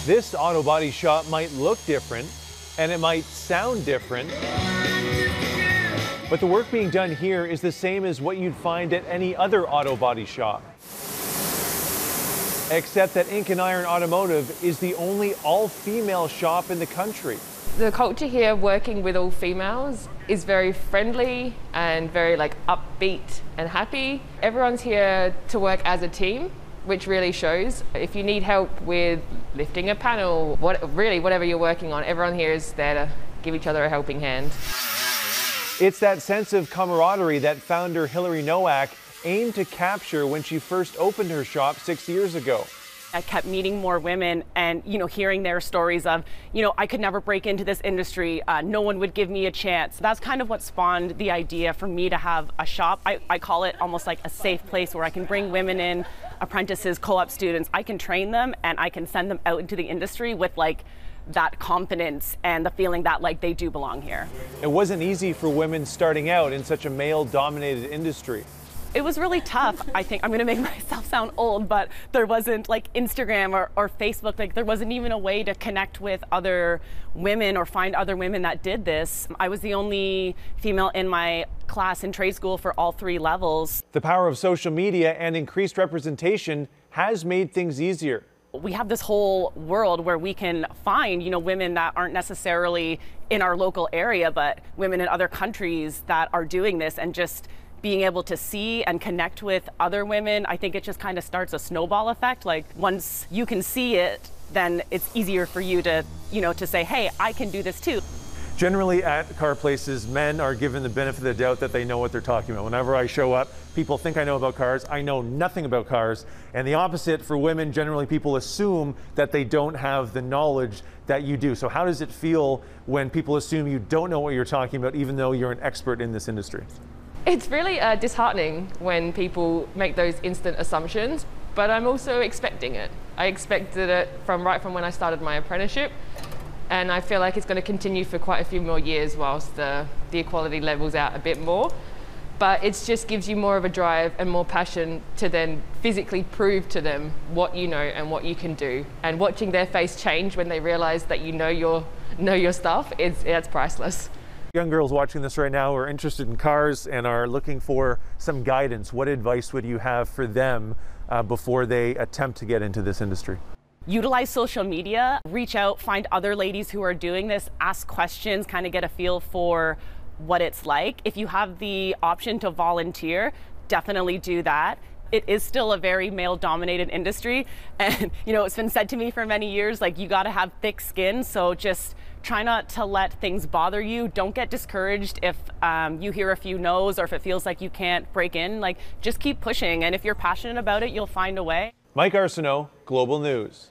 This auto body shop might look different and it might sound different, but the work being done here is the same as what you'd find at any other auto body shop. Except that N Iron Automotive is the only all-female shop in the country. The culture here, working with all females, is very friendly and very upbeat and happy. Everyone's here to work as a team, which really shows. If you need help with lifting a panel, whatever you're working on, everyone here is there to give each other a helping hand. It's that sense of camaraderie that founder Hilary Nowak aimed to capture when she first opened her shop 6 years ago. I kept meeting more women and, hearing their stories of, I could never break into this industry. No one would give me a chance. That's kind of what spawned the idea for me to have a shop. I call it almost like a safe place where I can bring women in, apprentices, co-op students. I can train them and I can send them out into the industry with that confidence and the feeling that they do belong here. It wasn't easy for women starting out in such a male-dominated industry. It was really tough. I think I'm going to make myself sound old, but there wasn't Instagram or Facebook. There wasn't even a way to connect with other women or find other women that did this. I was the only female in my class in trade school for all 3 levels. The power of social media and increased representation has made things easier. We have this whole world where we can find, women that aren't necessarily in our local area, but women in other countries that are doing this, and just being able to see and connect with other women. I think it just kind of starts a snowball effect. Once you can see it, then it's easier for you to, to say, hey, I can do this too. Generally at car places, men are given the benefit of the doubt that they know what they're talking about. Whenever I show up, people think I know about cars. I know nothing about cars. And the opposite for women, generally people assume that they don't have the knowledge that you do. So how does it feel when people assume you don't know what you're talking about, even though you're an expert in this industry? It's really disheartening when people make those instant assumptions, but I'm also expecting it. I expected it right from when I started my apprenticeship, and I feel like it's going to continue for quite a few more years whilst the equality levels out a bit more. But it just gives you more of a drive and more passion to then physically prove to them what you know and what you can do. And watching their face change when they realize that you know your stuff, it's priceless. Young girls watching this right now are interested in cars and are looking for some guidance. What advice would you have for them before they attempt to get into this industry? Utilize social media, reach out, find other ladies who are doing this, ask questions, kind of get a feel for what it's like. If you have the option to volunteer, definitely do that. It is still a very male-dominated industry, and it's been said to me for many years, you got to have thick skin, so just try not to let things bother you. Don't get discouraged if you hear a few no's or if it feels like you can't break in. Just keep pushing, and if you're passionate about it, you'll find a way. Mike Arsenault, Global News.